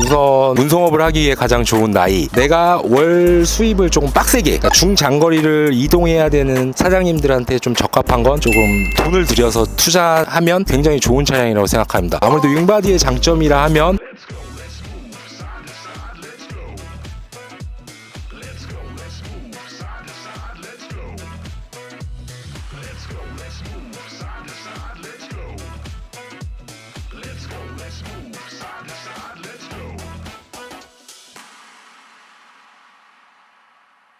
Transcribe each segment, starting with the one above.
우선 운송업을 하기 위해 가장 좋은 나이, 내가 월 수입을 조금 빡세게, 그러니까 중장거리를 이동해야 되는 사장님들한테 좀 적합한 건 조금 돈을 들여서 투자하면 굉장히 좋은 차량이라고 생각합니다. 아무래도 윙바디의 장점이라 하면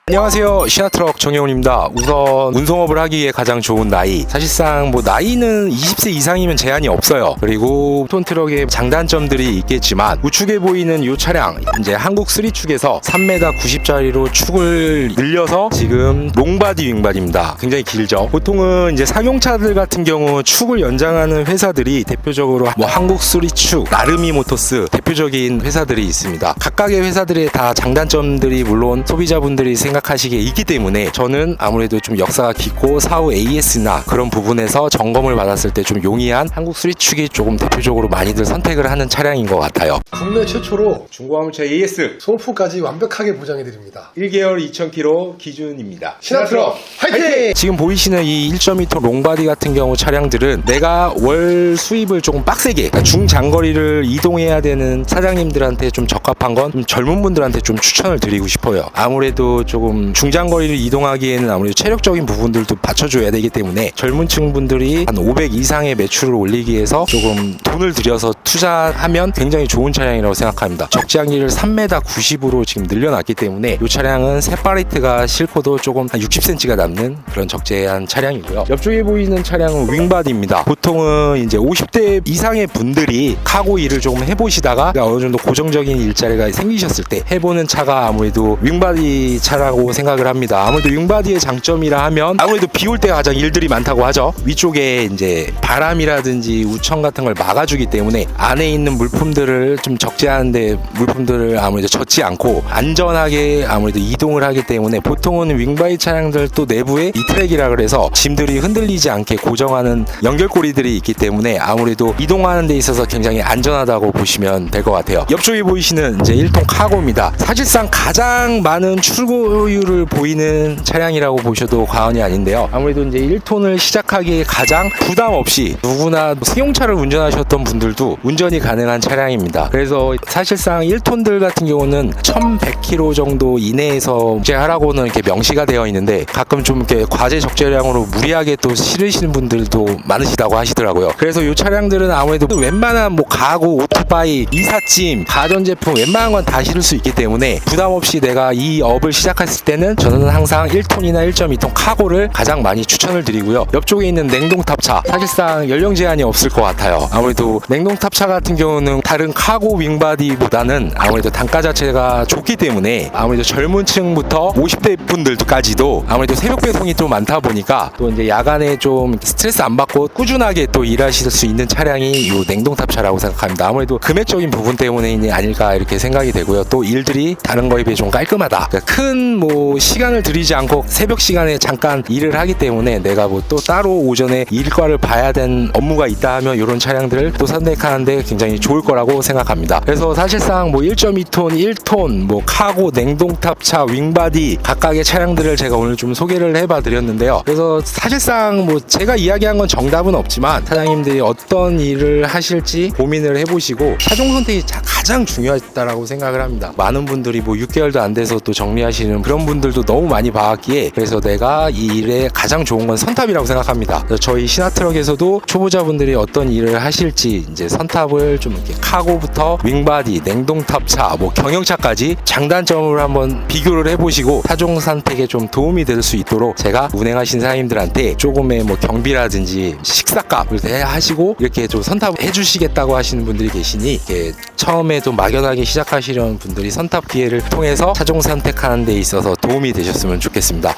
안녕하세요, 신화트럭 정혜원입니다. 우선 운송업을 하기 위해 가장 좋은 나이, 사실상 뭐 나이는 20세 이상이면 제한이 없어요. 그리고 톤트럭의 장단점들이 있겠지만 우측에 보이는 이 차량, 이제 한국 3축에서 3m 90짜리로 축을 늘려서 지금 롱바디 윙바디입니다. 굉장히 길죠. 보통은 이제 상용차들 같은 경우 축을 연장하는 회사들이 대표적으로 뭐 한국 3축, 나르미 모터스 대표적인 회사들이 있습니다. 각각의 회사들의 다 장단점들이 물론 소비자분들이 생각하시기에 있기 때문에 저는 아무래도 좀 역사가 깊고 사후 AS나 그런 부분에서 점검을 받았을 때 좀 용이한 한국 3축이 조금 대표적으로 많이들 선택을 하는 차량인 것 같아요. 국내 최초로 중고화물차 AS 소모품까지 완벽하게 보장해드립니다. 1개월 2,000km 기준입니다. 신화트럭 화이팅! 지금 보이시는 이 1.2톤 롱바디 같은 경우 차량들은 내가 월 수입을 조금 빡세게, 그러니까 중장거리를 이동해야 되는 사장님들한테 좀 적합한 건 좀 젊은 분들한테 좀 추천을 드리고 싶어요. 아무래도 조금 중장거리를 이동하기에는 아무래도 체력적인 부분들도 받쳐줘야 되기 때문에 젊은 층 분들이 한 500 이상의 매출을 올리기 위해서 조금 돈을 들여서 투자하면 굉장히 좋은 차량이라고 생각합니다. 적재항리를 3m 90으로 지금 늘려놨기 때문에 이 차량은 세파레이트가 싫고도 조금 한 60cm가 남는 그런 적재한 차량이고요. 옆쪽에 보이는 차량은 윙바디입니다. 보통은 이제 50대 이상의 분들이 카고 일을 조금 해보시다가 어느 정도 고정적인 일자리가 생기셨을 때 해보는 차가 아무래도 윙바디 차라고 생각을 합니다. 아무래도 윙바디의 장점이라 하면 아무래도 비 올 때가 가장 일들이 많다고 하죠. 위쪽에 이제 바람이라든지 우청 같은 걸 막아주기 때문에 안에 있는 물품들을 좀 적재하는데 물품들을 아무래도 젖지 않고 안전하게 아무래도 이동을 하기 때문에 보통은 윙바디 차량들 또 내부에 이트랙이라 그래서 짐들이 흔들리지 않게 고정하는 연결고리들이 있기 때문에 아무래도 이동하는 데 있어서 굉장히 안전하다고 보시면 될 것 같아요. 옆쪽에 보이시는 이제 1톤 카고입니다. 사실상 가장 많은 출고율을 보이는 차량이라고 보셔도 과언이 아닌데요. 아무래도 이제 1톤을 시작하기에 가장 부담 없이 누구나 승용차를 운전하셨던 분들도 운전이 가능한 차량입니다. 그래서 사실상 1톤들 같은 경우는 1100km 정도 이내에서 적재하라고는 이렇게 명시가 되어 있는데 가끔 좀 이렇게 과제 적재량으로 무리하게 또 실으시는 분들도 많으시다고 하시더라고요. 그래서 이 차량들은 아무래도 웬만한 뭐 가구, 오토바이, 이삿짐, 가전제품 웬만한 건 다 실을 수 있기 때문에 부담 없이 내가 이 업을 시작했을 때는 저는 항상 1톤이나 1.2톤 카고를 가장 많이 추천을 드리고요. 옆쪽에 있는 냉동탑차, 사실상 연령 제한이 없을 것 같아요. 아무래도 냉동탑차 같은 경우는 다른 카고 윙바디보다는 아무래도 단가 자체가 좋기 때문에 아무래도 젊은 층부터 50대 분들까지도 아무래도 새벽 배송이 좀 많다 보니까 또 이제 야간에 좀 스트레스 안 받고 꾸준하게 또 일하실 수 있는 차량이 이 냉동탑차라고 생각합니다. 아무래도 금액적인 부분 때문에 아닐까 이렇게 생각이 되고요. 또 일들이 다른 거에 비해 좀 깔끔하다. 그러니까 큰 뭐 시간을 들이지 않고 새벽 시간에 잠깐 일을 하기 때문에 내가 뭐 또 따로 오전에 일과를 봐야 된 업무가 있다 하면 이런 차량들을 또 선택하는데 굉장히 좋을 거라고 생각합니다. 그래서 사실상 뭐 1.2톤, 1톤, 뭐 카고, 냉동탑차, 윙바디 각각의 차량들을 제가 오늘 좀 소개를 해봐 드렸는데요. 그래서 사실상 뭐 제가 이야기한 건 정답은 없지만 사장님들이 어떤 일을 하실지 고민을 해보시고 차종 선택이 가장 중요하다라고 생각을 합니다. 많은 분들이 뭐 6개월도 안 돼서 또 정리하시는 그런 분들도 너무 많이 봐왔기에 그래서 내가 이 일에 가장 좋은 건 선탑이라고 생각합니다. 그래서 저희 신화트럭에서도 초보자분들이 어떤 일을 하실지 이제 선탑을 좀 이렇게 카고부터 윙바디, 냉동탑차, 뭐 경영차까지 장단점을 한번 비교를 해보시고 차종 선택에 좀 도움이 될 수 있도록 제가 운행하신 사장님들한테 조금의 뭐 경비라든지 식사값을 하시고 이렇게 좀 선탑을 해주시겠다고 하시는 분들이 계시니 이렇게 처음에 좀 막연하게 시작하시려는 분들이 선탑 기회를 통해서 차종 선택하는 데 있어서 도움이 되셨으면 좋겠습니다.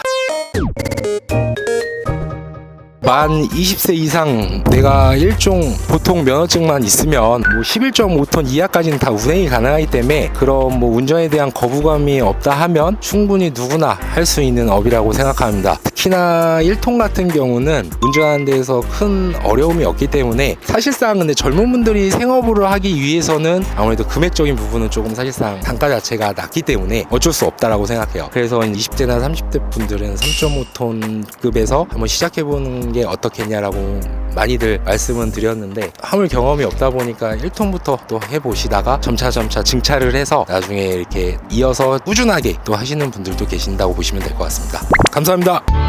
만 20세 이상 내가 일종 보통 면허증만 있으면 뭐 11.5톤 이하까지는 다 운행이 가능하기 때문에 그런 뭐 운전에 대한 거부감이 없다 하면 충분히 누구나 할 수 있는 업이라고 생각합니다. 특히나 1톤 같은 경우는 운전하는 데에서 큰 어려움이 없기 때문에 사실상 근데 젊은 분들이 생업으로 하기 위해서는 아무래도 금액적인 부분은 조금 사실상 단가 자체가 낮기 때문에 어쩔 수 없다라고 생각해요. 그래서 20대나 30대 분들은 3.5톤 급에서 한번 시작해보는 게 어떻겠냐라고 많이들 말씀은 드렸는데 화물 경험이 없다 보니까 1톤부터 또 해보시다가 점차 증차를 해서 나중에 이렇게 이어서 꾸준하게 또 하시는 분들도 계신다고 보시면 될 것 같습니다. 감사합니다.